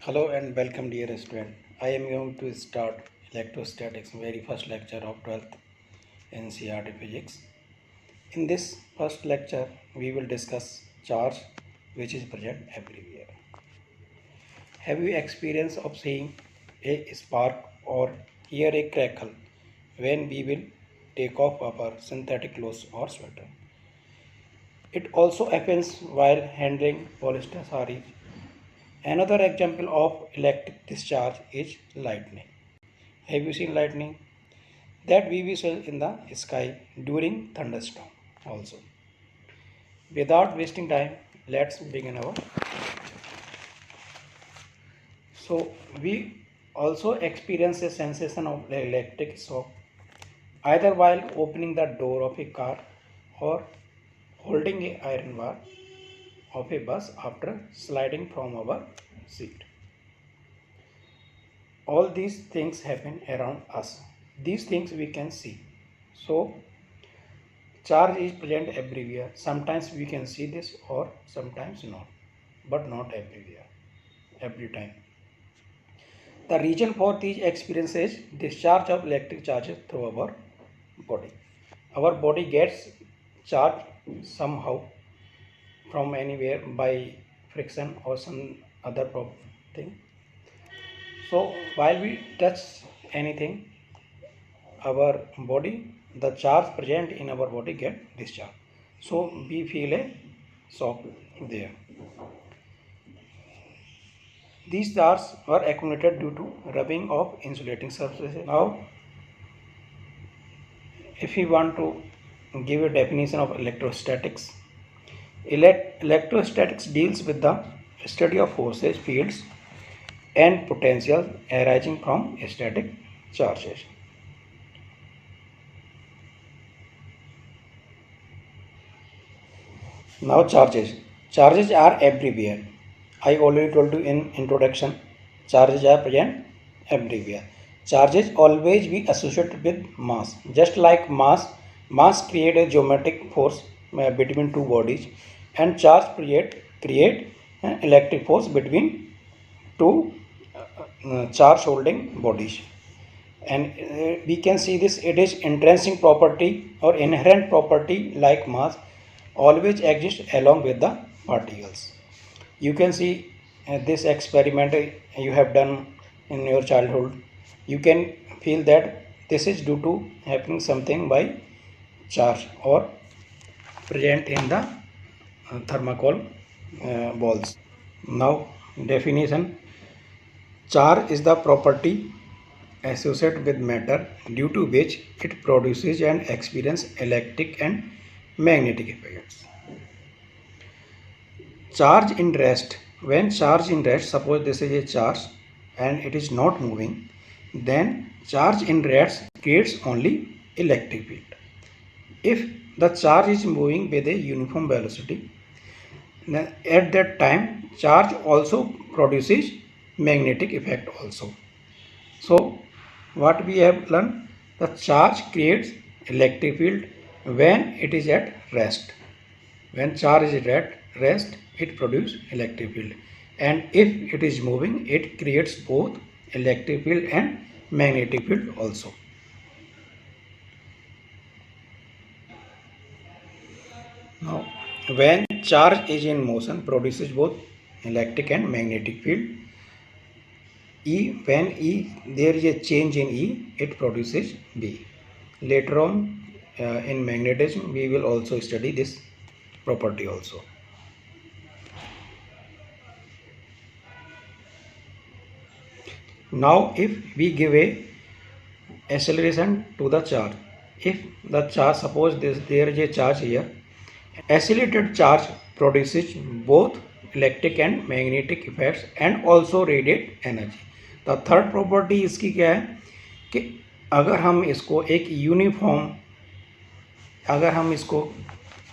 Hello and welcome dear student. I am going to start electrostatics very first lecture of 12th NCERT physics. In this first lecture we will discuss charge which is present everywhere. Have you experience of seeing a spark or hear a crackle when we will take off our synthetic clothes or sweater? It also happens while handling polyester sarees. Another example of electric discharge is lightning. Have you seen lightning? That we will see in the sky during thunderstorm also. Without wasting time, let's begin our. So we also experience a sensation of electric shock either while opening the door of a car or holding a iron bar of a bus after sliding from our seat. All these things happen around us. These things we can see. So charge is present everywhere. Sometimes we can see this or sometimes not, but not everywhere, every time. The reason for these experiences is discharge of electric charges through our body. Our body gets charge somehow from anywhere by friction or some other thing. So while we touch anything, our body, the charge present in our body get discharged. So we feel a shock there. These charges were accumulated due to rubbing of insulating surfaces. Now, if we want to give a definition of electrostatics, electrostatics deals with the study of forces, fields, and potential arising from static charges. Now charges. Charges are everywhere. I already told you in introduction. Charges are present everywhere. Charges always be associated with mass. Just like mass create a geometric force between two bodies, and charge create an electric force between two charge holding bodies. And we can see this, it is intrinsic property or inherent property like mass always exists along with the particles. You can see this experiment you have done in your childhood. You can feel that this is due to happening something by charge or present in the thermocol balls. Now definition: charge is the property associated with matter due to which it produces and experiences electric and magnetic effects. Charge in rest. When charge in rest, suppose this is a charge and it is not moving, then charge in rest creates only electric field. If the charge is moving with a uniform velocity, then at that time charge also produces magnetic effect also. So what we have learned, the charge creates electric field when it is at rest. When charge is at rest, it produces electric field, and if it is moving, it creates both electric field and magnetic field also. Now when charge is in motion, produces both electric and magnetic field. When there is a change in E, it produces B. Later on in magnetism we will also study this property also. Now if we give a acceleration to the charge, if the charge, suppose there is a charge here, accelerated charge produces both electric and magnetic effects and also radiate energy. तो third property इसकी क्या है कि अगर हम इसको एक uniform, अगर हम इसको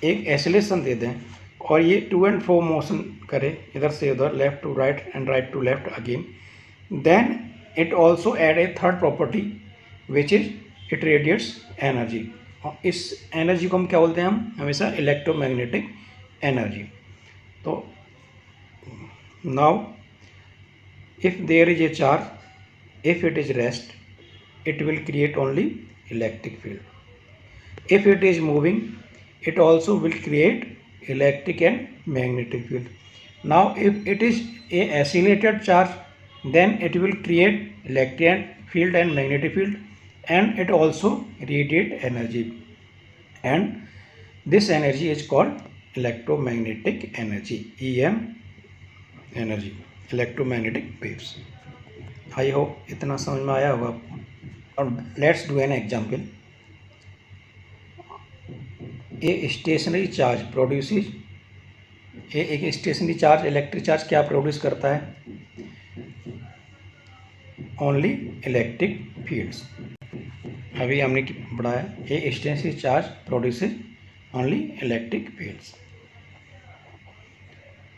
एक एक्सेलरेशन दे दें और ये टू एंड फ्रो मोशन करे इधर से उधर, left to right and right to left again, then it also add a third property which is it radiates energy. इस एनर्जी को हम क्या बोलते हैं, हम हमेशा इलेक्ट्रोमैग्नेटिक एनर्जी. तो now If there is a charge, if it is rest, it will create only electric field. If it is moving, it also will create electric and magnetic field. Now if it is a oscillated charge, then it will create electric field and magnetic field, and it also radiate energy, and this energy is called electromagnetic energy, EM energy, electromagnetic waves. I hope इतना समझ में आया होगा. और let's do an example. A stationary charge produces, एक stationery charge electric charge क्या produce करता है? Only electric fields. अभी हमने पढ़ा है a stationary charge produces only electric fields.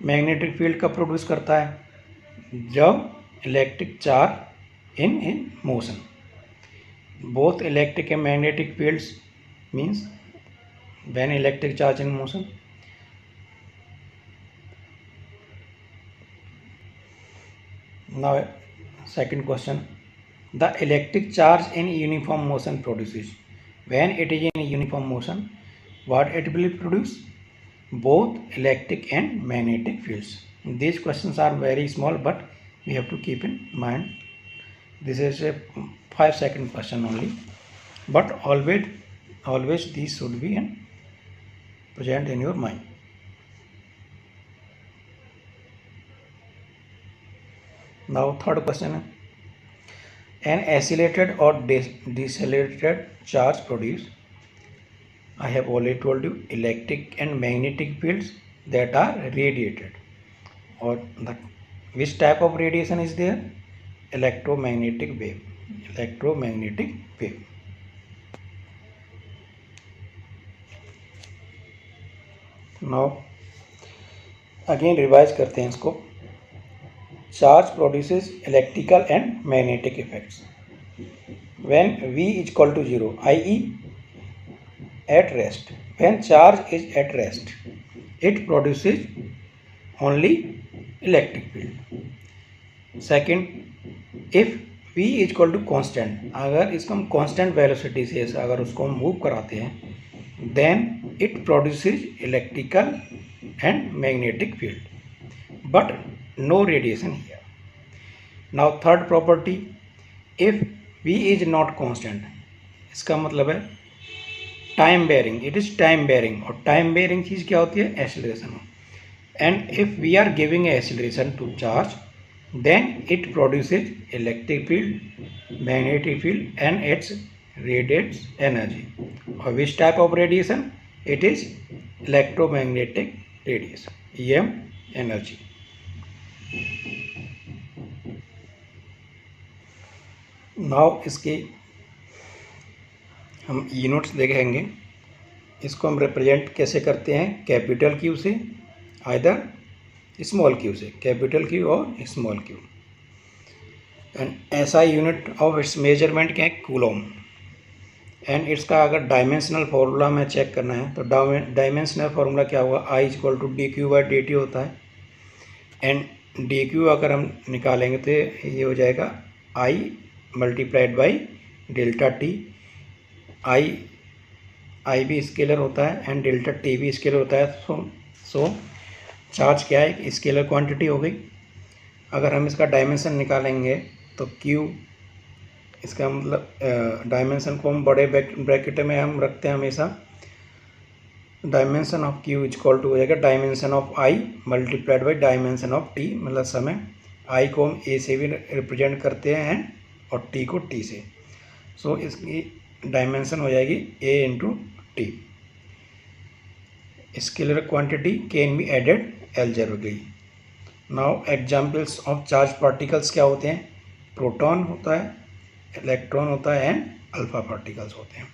Magnetic field कब प्रोड्यूस करता है? जब electric charge in motion. Both electric and magnetic fields means when electric charge in motion. Now second question, the electric charge in uniform motion produces. When it is in uniform motion, what it will produce? Both electric and magnetic fields. These questions are very small, but we have to keep in mind. This is a 5-second question only, but always these should be in present in your mind. Now third question, an oscillated or decelerated charge produce. I have already told you electric and magnetic fields that are radiated. Or which type of radiation is there? Electromagnetic wave. Electromagnetic wave. Now again revise करते हैं इसको. Charge produces electrical and magnetic effects when V is equal to 0, i.e. at rest. When charge is at rest, it produces only electric field. Second, if V is equal to constant, अगर इसको हम constant velocity से अगर उसको हम move कराते हैं, then it produces electrical and magnetic field, but no radiation here. Now third property, if V is not constant, इसका मतलब है time varying, it is time varying. और टाइम बेयरिंग चीज़ क्या होती है? Acceleration. And if we are giving acceleration to charge, then it produces electric field, magnetic field, and it radiates energy. Or which type of radiation? It is electromagnetic radiation, EM energy. Now इसके हम units देखेंगे. इसको हम represent कैसे करते हैं? Capital Q से, either small Q से, कैपिटल क्यू और स्मॉल क्यू. एंड ऐसा यूनिट ऑफ इट्स मेजरमेंट क्या है? कूलम. एंड इसका अगर डायमेंशनल फार्मूला में चेक करना है तो डायमेंशनल फार्मूला क्या होगा? I equal to d q by d t होता है. एंड डी क्यू अगर हम निकालेंगे तो ये हो जाएगा I multiplied by delta T. I भी स्केलर होता है एंड डेल्टा टी भी स्केलर होता है. सो चार्ज क्या है? स्केलर क्वांटिटी हो गई. अगर हम इसका डायमेंशन निकालेंगे तो क्यू, इसका मतलब डायमेंशन को हम बड़े ब्रैकेट में हम रखते हैं हमेशा. Dimension of q is equal to हो जाएगा dimension of I multiplied by dimension of t, मतलब समय. आई को हम ए से भी रिप्रेजेंट करते हैं और टी को टी से. सो इसकी डायमेंशन हो जाएगी A into T. Scalar quantity can be added algebraically. Now examples of charge particles क्या होते हैं? प्रोटॉन होता है, इलेक्ट्रॉन होता है एंड अल्फा पार्टिकल्स होते हैं.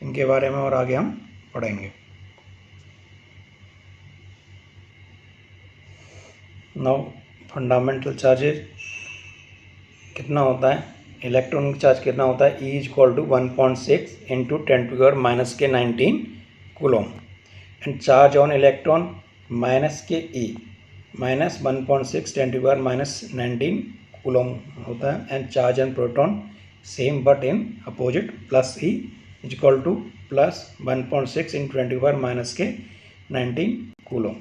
इनके बारे में और आगे हम पढ़ेंगे. नाउ फंडामेंटल चार्जेज कितना होता है? इलेक्ट्रॉनिक चार्ज कितना होता है? E is equal to 1.6 into 10⁻⁻19 coulomb. And charge on electron -(E) -1.6 10⁻⁻19 coulomb होता है। And charge and proton same but in opposite, plus e is equal to plus 1.6 × 10⁻⁻⁻ के 19 coulomb.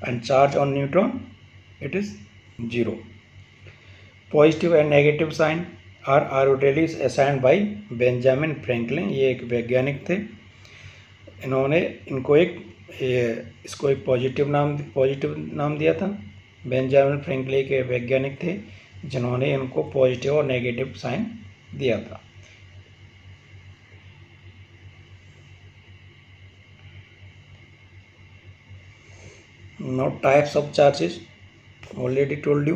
And charge on neutron it is 0। Positive and negative sign are arbitrarily assigned by Benjamin Franklin. ये एक वैज्ञानिक थे, इन्होंने इसको एक positive नाम दिया था। बेंजामिन फ्रैंकलिन के वैज्ञानिक थे जिन्होंने इनको पॉजिटिव और नेगेटिव साइन दिया था। Now types of charges, already told you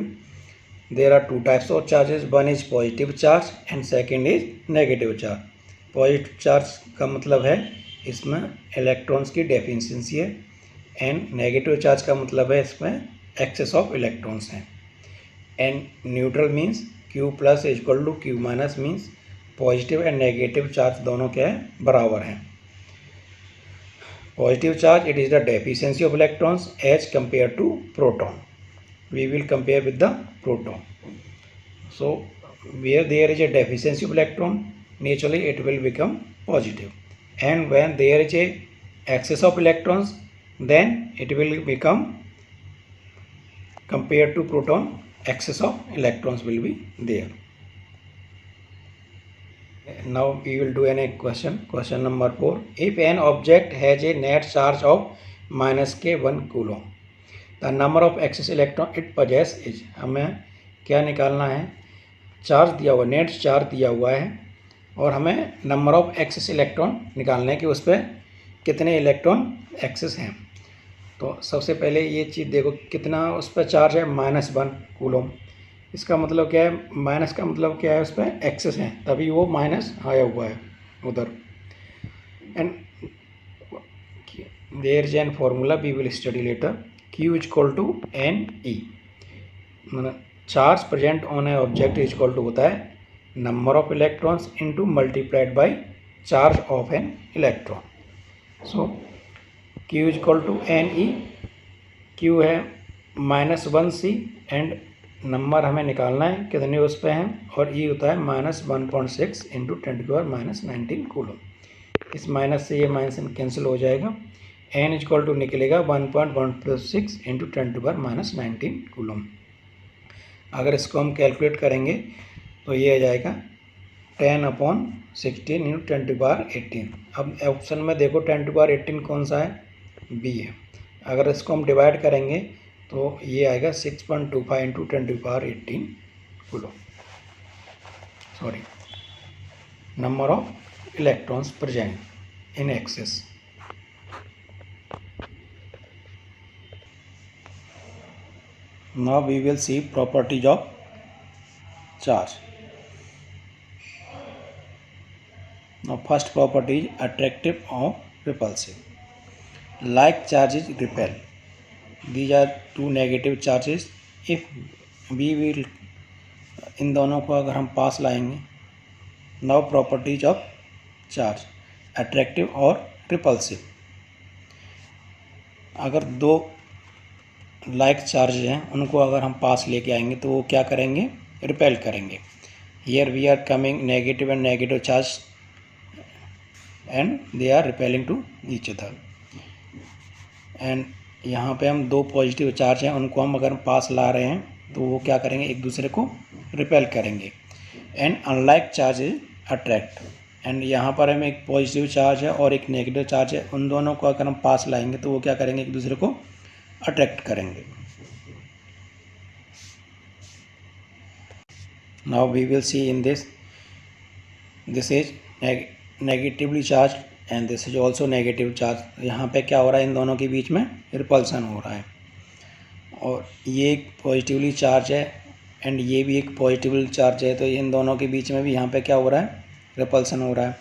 there are two types of charges, one is positive charge and second is negative charge। Positive charge का मतलब है इसमें इलेक्ट्रॉन्स की डेफिशिएंसी है, एंड नेगेटिव चार्ज का मतलब है इसमें एक्सेस ऑफ इलेक्ट्रॉन्स हैं। And neutral means Q plus is equal to Q minus, means positive and negative charge दोनों क्या है, बराबर हैं। Positive charge, it is the deficiency of electrons as compared to proton. We will compare with the proton. So where there is a deficiency of electron, naturally it will become positive, and when there is a excess of electrons, then it will become, compared to proton, excess of electrons will be there. Now we will do a question number 4. If an object has a net charge of -k1 coulomb, the number of excess electron it possesses is। हमें क्या निकालना है, charge दिया हुआ, net charge दिया हुआ है, और हमें नंबर ऑफ एक्सेस इलेक्ट्रॉन निकालना है कि उस पर कितने इलेक्ट्रॉन एक्सेस हैं। तो सबसे पहले ये चीज़ देखो, कितना उस पर चार्ज है, -1 कूलम। इसका मतलब क्या है, माइनस का मतलब क्या है, उस पर एक्सेस है, तभी वो माइनस आया हुआ है उधर। And there is an formula we will study later, Q is equal to NE। मतलब charge present on a object is equal to होता है number of electrons into multiplied by charge of an electron. So Q is equal to NE, Q है -1C, and number हमें निकालना है कितने उस पे हैं, और ये होता है -1.6 × 10⁻⁻19 कूलम। इस माइनस से ये माइनस कैंसिल हो जाएगा, n इज इक्वल टू निकलेगा 1.1+6 × 10⁻⁻19 कूलम। अगर इसको हम कैलकुलेट करेंगे तो ये आ जाएगा 10/16 × 10⁻18। अब ऑप्शन में देखो 10⁻18 कौन सा है, B है। अगर इसको हम डिवाइड करेंगे तो ये आएगा 6.25 × 10⁻18 coulomb. Sorry, number of electrons present in excess. Now we will see properties of charge. Now first property is attractive or repulsive. Like charges repel. These are two negative charges. If we will, इन दोनों को अगर हम पास लाएंगे, now properties of charge, attractive और repulsive। अगर दो like charge हैं उनको अगर हम पास लेके आएंगे तो वो क्या करेंगे, रिपेल करेंगे। Here we are coming negative and negative charge and they are repelling to each other. And यहाँ पे हम दो पॉजिटिव चार्ज हैं, उनको हम अगर पास ला रहे हैं तो वो क्या करेंगे, एक दूसरे को रिपेल करेंगे। And unlike charge is attract. And यहाँ पर हमें एक पॉजिटिव चार्ज है और एक नेगेटिव चार्ज है, उन दोनों को अगर हम पास लाएंगे तो वो क्या करेंगे, एक दूसरे को अट्रैक्ट करेंगे। Now we will see in this is negatively charge and this is also negative charge. यहाँ पे क्या हो रहा है, इन दोनों के बीच में रिपल्सन हो रहा है, और ये एक पॉजिटिवली चार्ज है एंड ये भी एक पॉजिटिवली चार्ज है, तो इन दोनों के बीच में भी यहाँ पे क्या हो रहा है, रिपल्सन हो रहा है।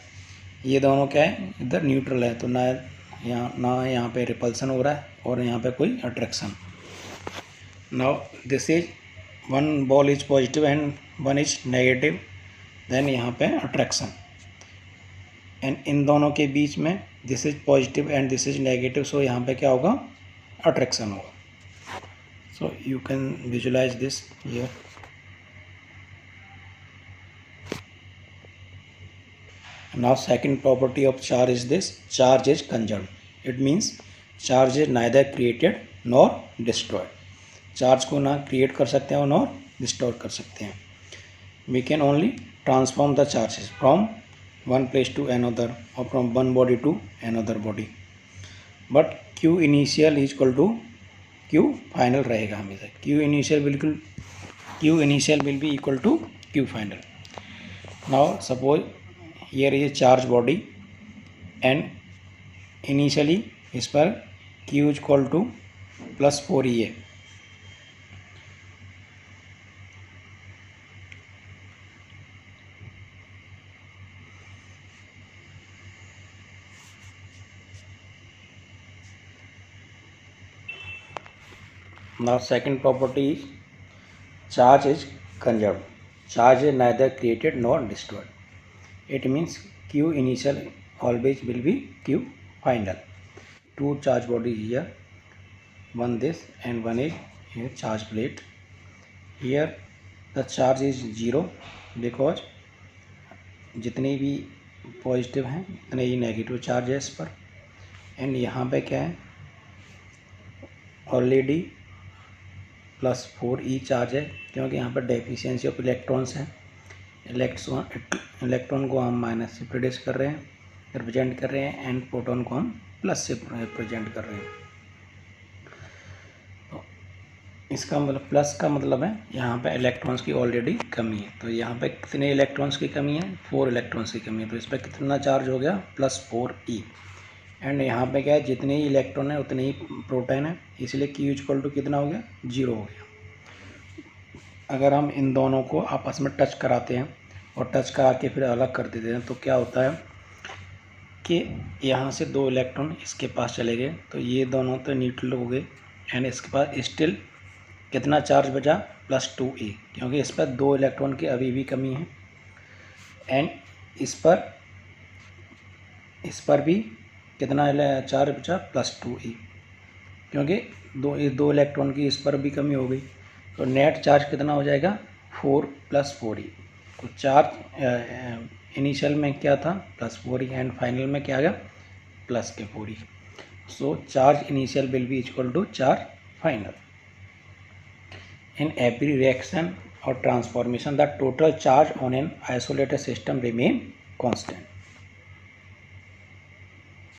ये दोनों क्या है, इधर न्यूट्रल है, तो ना यहाँ पे रिपल्सन हो रहा है और यहाँ पे कोई attraction. Now this is one ball is positive and one is negative, then यहाँ पे अट्रैक्शन। एंड इन दोनों के बीच में this is positive and this is negative, so यहाँ पे क्या होगा, अट्रैक्शन होगा। So you can visualise this here. Now second property of charge is this: charge is conserved. It means charge is neither created nor destroyed. Charge को ना create कर सकते हैं और नॉर डिस्ट्रॉय कर सकते हैं. We can only transform the charges from one place to another or from one body to another body. But Q initial is equal to Q final रहेगा हमेशा. Q initial will be equal to Q final. Now suppose here is a charge body and initially इस पर Q is equal to plus 4 E है. Now second property is charge is conserved. Charge is neither created nor destroyed. It means Q initial always will be Q final. Two charge bodies here, one this and one is here charge plate. Here the charge is 0 because जितने भी positive हैं उतने ही negative charge है इस पर. And यहाँ पे क्या है, ऑलरेडी +4 E चार्ज है क्योंकि यहाँ पर डेफिशिएंसी ऑफ इलेक्ट्रॉन्स हैं. इलेक्ट्रॉन को हम माइनस से प्रोड्यूस कर रहे हैं, रिप्रेजेंट कर रहे हैं, एंड प्रोटॉन को हम प्लस से रिप्रेजेंट कर रहे हैं. तो इसका मतलब प्लस का मतलब है यहाँ पे इलेक्ट्रॉन्स की ऑलरेडी कमी है. तो यहाँ पे कितने इलेक्ट्रॉन्स की कमी है? 4 इलेक्ट्रॉन्स की कमी है. तो इस पर कितना चार्ज हो गया? +4 E. एंड यहाँ पे क्या है, जितने ही इलेक्ट्रॉन है उतने ही प्रोटॉन है, इसलिए Q इक्वल टू कितना हो गया? 0 हो गया. अगर हम इन दोनों को आपस में टच कराते हैं और टच करा के फिर अलग कर देते हैं तो क्या होता है कि यहाँ से 2 इलेक्ट्रॉन इसके पास चले गए, तो ये दोनों तो न्यूट्रल हो गए एंड इसके पास स्टिल कितना चार्ज बचा? +2E, क्योंकि इस पर 2 इलेक्ट्रॉन की अभी भी कमी है. एंड इस पर भी कितना चार्ज बचा? +2E, क्योंकि दो इलेक्ट्रॉन की इस पर भी कमी हो गई. तो नेट चार्ज कितना हो जाएगा? 4 + 4E. तो चार्ज इनिशियल में क्या था? +4E एंड फाइनल में क्या आ गया? +4E. So charge initial will be equal to charge final. In every reaction or transformation, the total charge on an isolated system remain constant.